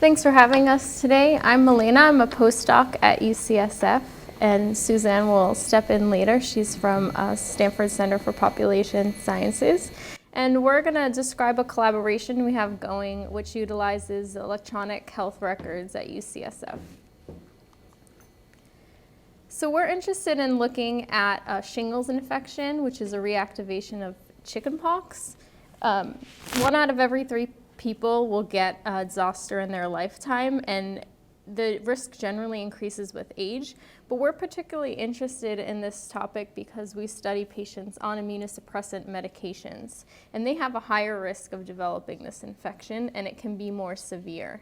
Thanks for having us today. I'm Milena. I'm a postdoc at UCSF, and Suzanne will step in later. She's from Stanford Center for Population Sciences. And we're going to describe a collaboration we have going which utilizes electronic health records at UCSF. So we're interested in looking at shingles infection, which is a reactivation of chickenpox. 1 out of every 3 people will get zoster in their lifetime, and the risk generally increases with age. But we're particularly interested in this topic because we study patients on immunosuppressant medications, and they have a higher risk of developing this infection, and it can be more severe.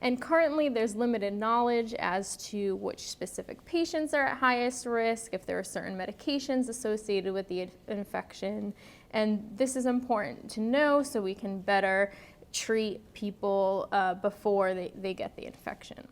And currently there's limited knowledge as to which specific patients are at highest risk, if there are certain medications associated with the infection. And this is important to know so we can better treat people before they get the infection.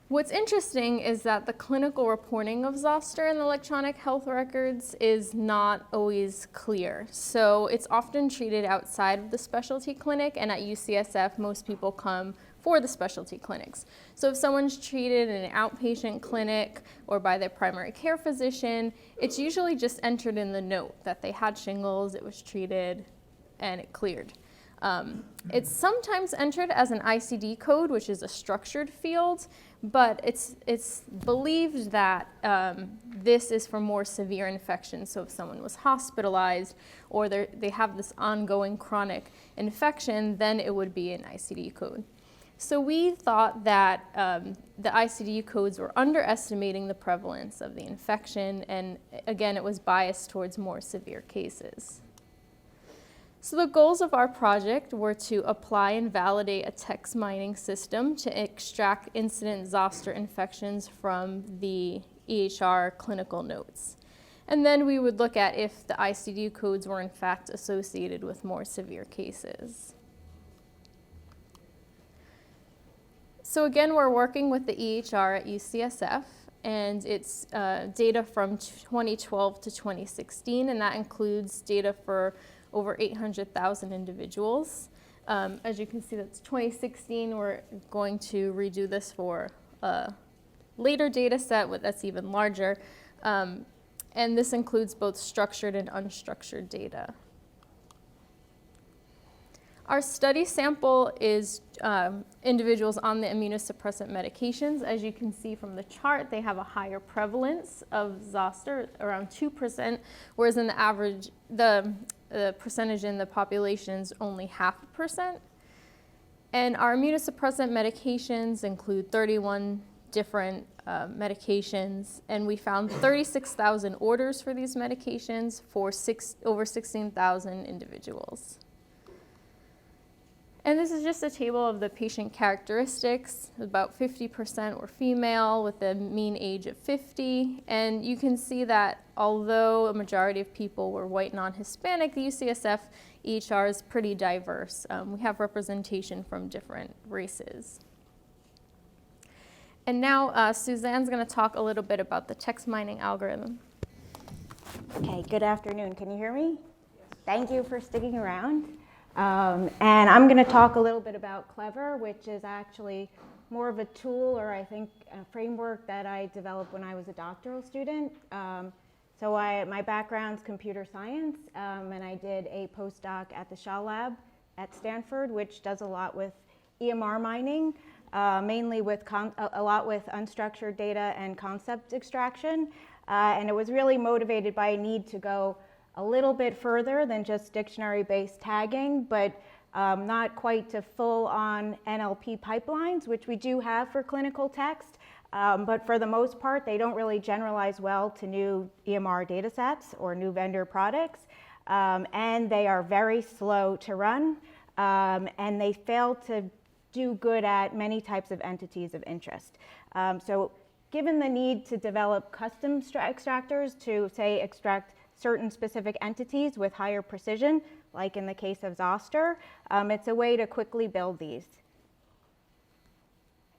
What's interesting is that the clinical reporting of zoster in the electronic health records is not always clear. So it's often treated outside of the specialty clinic, and at UCSF, most people come for the specialty clinics. So if someone's treated in an outpatient clinic or by their primary care physician, it's usually just entered in the note that they had shingles, it was treated, and it cleared. It's sometimes entered as an ICD code, which is a structured field, but it's believed that this is for more severe infections. So if someone was hospitalized or they have this ongoing chronic infection, then it would be an ICD code. So we thought that the ICD codes were underestimating the prevalence of the infection, and again, it was biased towards more severe cases. So the goals of our project were to apply and validate a text mining system to extract incident zoster infections from the EHR clinical notes. And then we would look at if the ICD codes were in fact associated with more severe cases. So again, we're working with the EHR at UCSF, and it's data from 2012 to 2016, and that includes data for over 800,000 individuals. As you can see, that's 2016. We're going to redo this for a later data set that's even larger. And this includes both structured and unstructured data. Our study sample is individuals on the immunosuppressant medications. As you can see from the chart, they have a higher prevalence of zoster, around 2%, whereas in the average, the percentage in the population is only 0.5%. And our immunosuppressant medications include 31 different medications, and we found 36,000 orders for these medications for over 16,000 individuals. And this is just a table of the patient characteristics. About 50% were female with a mean age of 50. And you can see that although a majority of people were white non-Hispanic, the UCSF EHR is pretty diverse. We have representation from different races. And now Suzanne's going to talk a little bit about the text mining algorithm. Okay, good afternoon. Can you hear me? Yes. Thank you for sticking around. And I'm going to talk a little bit about Clever, which is actually more of a tool, or I think a framework that I developed when I was a doctoral student. So my background's computer science, and I did a postdoc at the Shaw Lab at Stanford, which does a lot with EMR mining, mainly with a lot with unstructured data and concept extraction. And it was really motivated by a need to go a little bit further than just dictionary-based tagging, but not quite to full-on NLP pipelines, which we do have for clinical text. But for the most part, they don't really generalize well to new EMR data sets or new vendor products. And they are very slow to run, and they fail to do good at many types of entities of interest. So given the need to develop custom extractors to, say, extract certain specific entities with higher precision, like in the case of zoster, it's a way to quickly build these.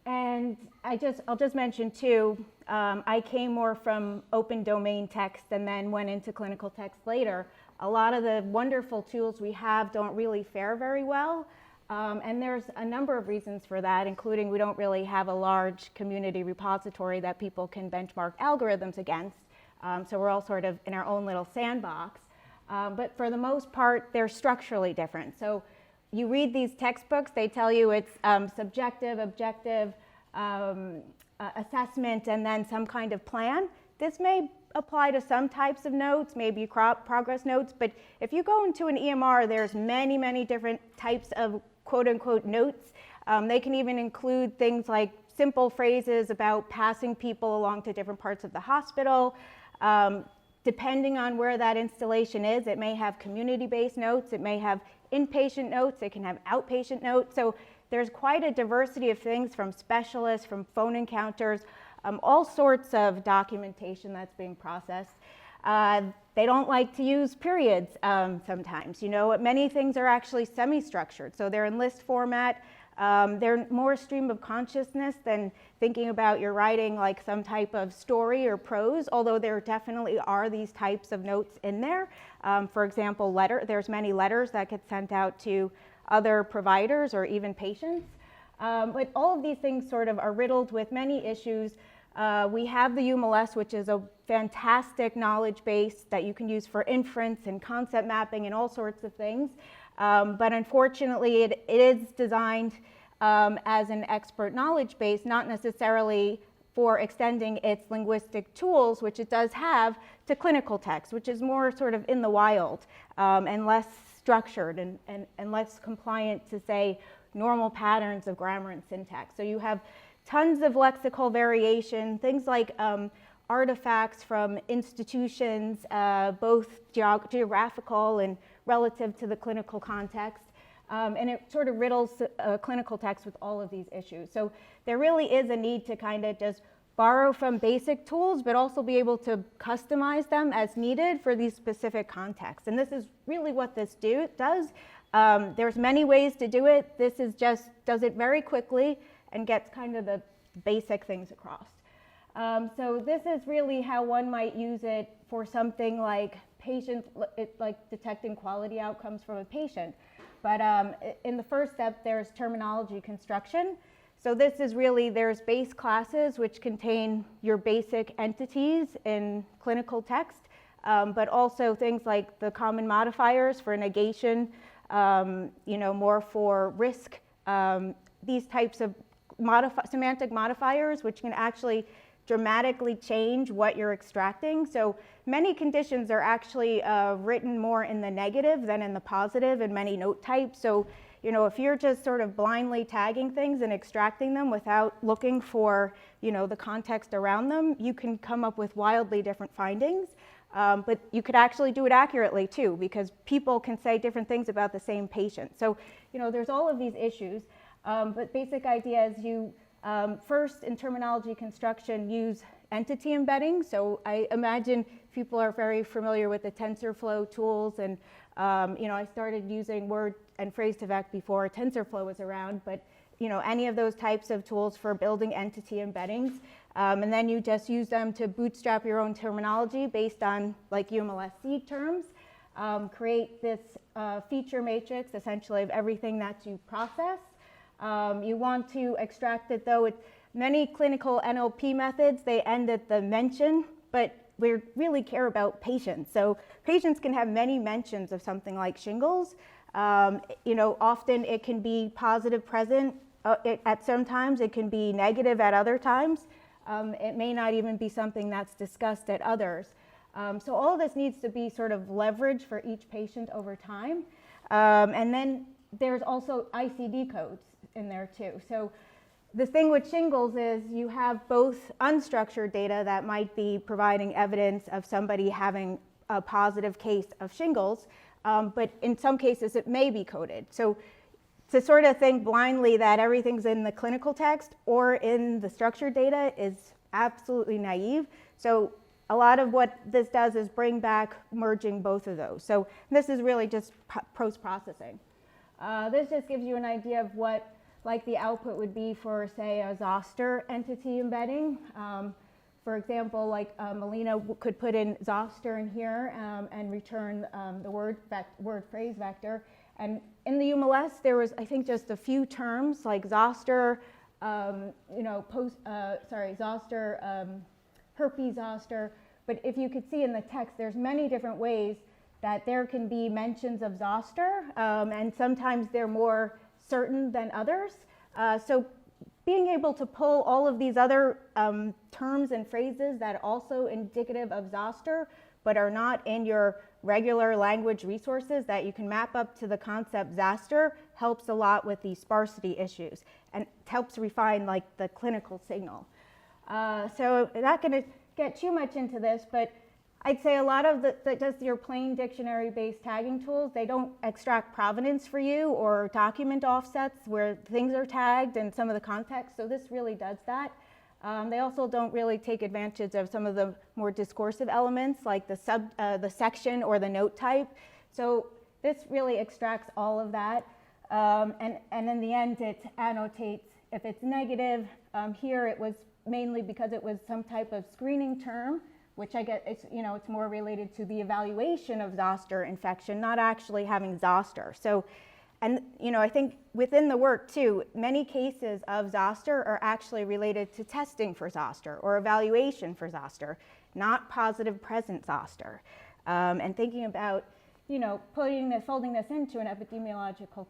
And I'll just mention too, I came more from open domain text and then went into clinical text later. A lot of the wonderful tools we have don't really fare very well And there's a number of reasons for that, including we don't really have a large community repository that people can benchmark algorithms against. So we're all sort of in our own little sandbox. But for the most part, they're structurally different. So you read these textbooks, they tell you it's subjective, objective, assessment, and then some kind of plan. This may apply to some types of notes, maybe progress notes, but if you go into an EMR, there's many, many different types of quote-unquote notes. They can even include things like simple phrases about passing people along to different parts of the hospital. Depending on where that installation is, it may have community-based notes, it may have inpatient notes, it can have outpatient notes. So there's quite a diversity of things, from specialists, from phone encounters, all sorts of documentation that's being processed. They don't like to use periods sometimes. You know, many things are actually semi-structured, so they're in list format. They're more stream of consciousness than thinking about you're writing like some type of story or prose, although there definitely are these types of notes in there. For example, there's many letters that get sent out to other providers or even patients. But all of these things sort of are riddled with many issues. We have the UMLS, which is a fantastic knowledge base that you can use for inference and concept mapping and all sorts of things. But unfortunately, it is designed as an expert knowledge base, not necessarily for extending its linguistic tools, which it does have, to clinical text, which is more sort of in the wild and less structured and less compliant to, say, normal patterns of grammar and syntax. So you have tons of lexical variation, things like artifacts from institutions, both geographical and relative to the clinical context. And it sort of riddles clinical text with all of these issues. So there really is a need to kind of just borrow from basic tools, but also be able to customize them as needed for these specific contexts. And this is really what this does. There's many ways to do it. This is just does it very quickly and gets kind of the basic things across. So this is really how one might use it for something like like detecting quality outcomes from a patient. But in the first step, there's terminology construction. So this is really, there's base classes which contain your basic entities in clinical text, but also things like the common modifiers for negation, more for risk, these types of semantic modifiers which can actually dramatically change what you're extracting. So many conditions are actually written more in the negative than in the positive in many note types. So, if you're just sort of blindly tagging things and extracting them without looking for, the context around them, you can come up with wildly different findings. But you could actually do it accurately too, because people can say different things about the same patient. So, there's all of these issues. But basic idea is you first, in terminology construction, use entity embedding. So I imagine people are very familiar with the TensorFlow tools, and I started using word and phrase to vec before TensorFlow was around, but any of those types of tools for building entity embeddings, and then you just use them to bootstrap your own terminology based on like UMLS seed terms, create this feature matrix essentially of everything that you process. You want to extract it though. Many clinical NLP methods, they end at the mention, but we really care about patients. So patients can have many mentions of something like shingles. Often it can be positive present at some times, it can be negative at other times. It may not even be something that's discussed at others. So all of this needs to be sort of leveraged for each patient over time. And then there's also ICD codes in there too. So the thing with shingles is you have both unstructured data that might be providing evidence of somebody having a positive case of shingles, but in some cases it may be coded. So to sort of think blindly that everything's in the clinical text or in the structured data is absolutely naive. So a lot of what this does is bring back merging both of those. So this is really just post-processing. This just gives you an idea of what the output would be for, say, a Zoster entity embedding. For example, Milena could put in Zoster in here and return the word phrase vector. And In the UMLS, there was, I think, just a few terms like zoster, zoster, herpes zoster. But if you could see in the text, there's many different ways that there can be mentions of zoster, and sometimes they're more certain than others. So being able to pull all of these other terms and phrases that are also indicative of zoster, but are not in your regular language resources that you can map up to the concept zoster, helps a lot with these sparsity issues and helps refine like the clinical signal. So I'm not going to get too much into this, but I'd say a lot of just your plain dictionary-based tagging tools, they don't extract provenance for you or document offsets where things are tagged and some of the context, so this really does that. They also don't really take advantage of some of the more discursive elements like the section or the note type. So this really extracts all of that. And in the end, it annotates if it's negative. Here it was mainly because it was some type of screening term, which I get, it's more related to the evaluation of zoster infection, not actually having zoster. So, and I think within the work too, many cases of zoster are actually related to testing for zoster or evaluation for zoster, not positive present zoster. And thinking about, folding this into an epidemiological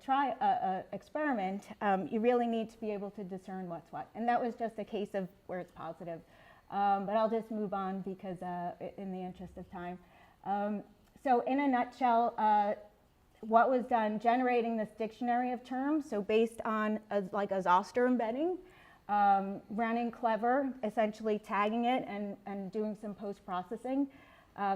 experiment, you really need to be able to discern what's what. And that was just a case of where it's positive. But I'll just move on because in the interest of time. So in a nutshell, what was done, generating this dictionary of terms, so based on a zoster embedding, running Clever, essentially tagging it and doing some post-processing,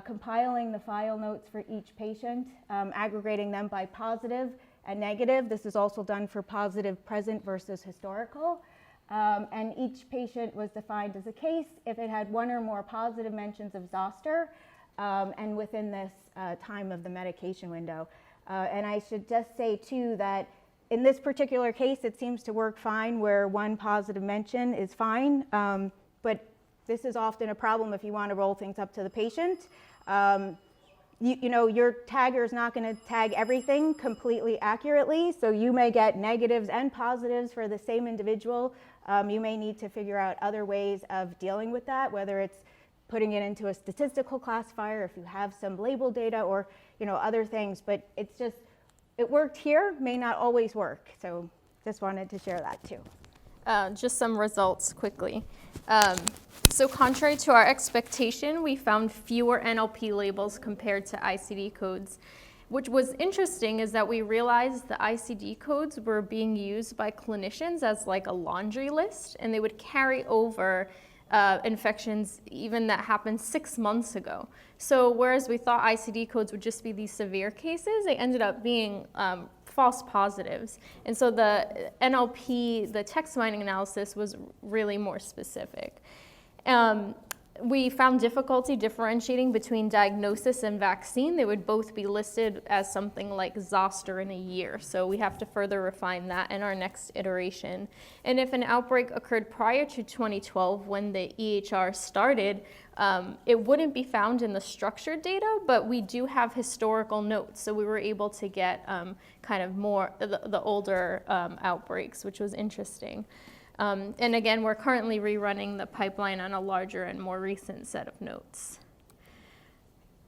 compiling the file notes for each patient, aggregating them by positive and negative. This is also done for positive present versus historical. And each patient was defined as a case if it had one or more positive mentions of zoster and within this time of the medication window. And I should just say too that in this particular case it seems to work fine where one positive mention is fine, but this is often a problem if you want to roll things up to the patient. Your tagger is not going to tag everything completely accurately, so you may get negatives and positives for the same individual. You may need to figure out other ways of dealing with that, whether it's putting it into a statistical classifier, if you have some label data or other things, but it worked here, may not always work. So just wanted to share that too. Just some results quickly. So contrary to our expectation, we found fewer NLP labels compared to ICD codes. Which was interesting is that we realized the ICD codes were being used by clinicians as like a laundry list, and they would carry over infections even that happened 6 months ago. So whereas we thought ICD codes would just be these severe cases, they ended up being false positives. And so the NLP, the text mining analysis, was really more specific. We found difficulty differentiating between diagnosis and vaccine. They would both be listed as something like zoster in a year. So we have to further refine that in our next iteration. And if an outbreak occurred prior to 2012 when the EHR started, it wouldn't be found in the structured data, but we do have historical notes. So we were able to get kind of more the older outbreaks, which was interesting. And again, we're currently rerunning the pipeline on a larger and more recent set of notes.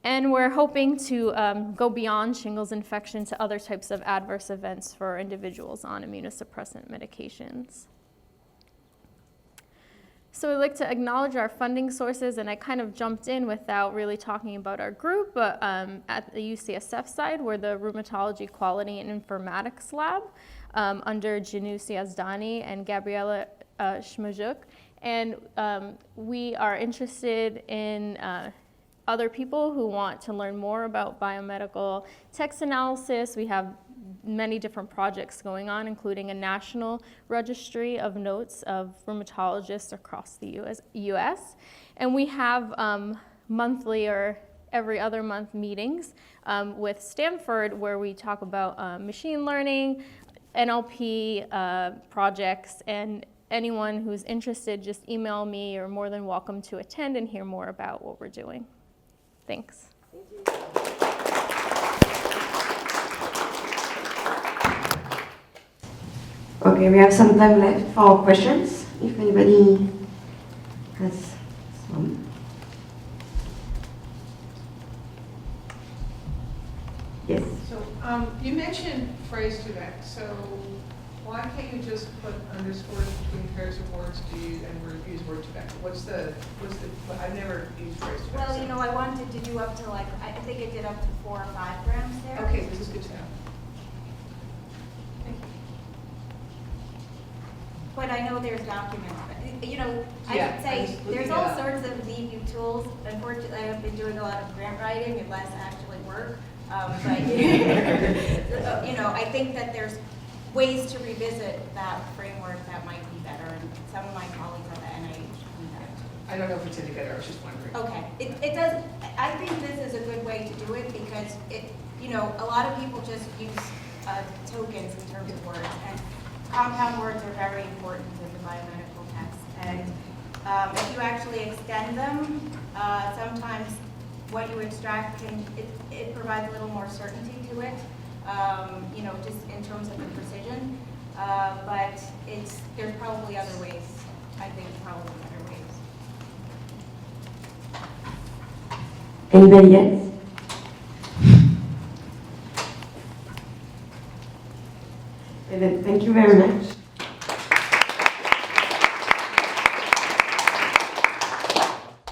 And we're hoping to go beyond shingles infection to other types of adverse events for individuals on immunosuppressant medications. So we'd like to acknowledge our funding sources, and I kind of jumped in without really talking about our group, but at the UCSF side, we're the Rheumatology Quality and Informatics Lab under Janus Yazdani and Gabriela Shmajuk. And we are interested in other people who want to learn more about biomedical text analysis. We have many different projects going on, including a national registry of notes of rheumatologists across the US. And we have monthly or every other month meetings with Stanford where we talk about machine learning, NLP projects, and anyone who's interested, just email me. You're more than welcome to attend and hear more about what we're doing. Thanks. Thank you. Okay, we have some time left for questions, if anybody has some. Yes. So you mentioned phrase to vec, so why can't you just put underscores between pairs of words use word to vec? I've never used phrase to vec. Well, you know, I wanted to do up to like, I think it did up to 4 or 5 grams there. Okay, this is good to know. Thank you. But I know there's documents, but, you know, I Yeah, would I say was looking there's it all up. sorts of leave you tools. Unfortunately, I've been doing a lot of grant writing and less actually work. But, you know, I think that there's ways to revisit that framework that might be better. And some of my colleagues at the NIH do that. I don't know if it's indicator, I was just wondering. Okay, it does, I think this is a good way to do it because it, you know, a lot of people just use tokens in terms of words, and compound words are very important in the biomedical text. And if you actually extend them, sometimes what you extract it provides a little more certainty to it, you know, just in terms of the precision. But there's probably other ways, I think probably better ways. Anybody else? Okay, then, thank you very much.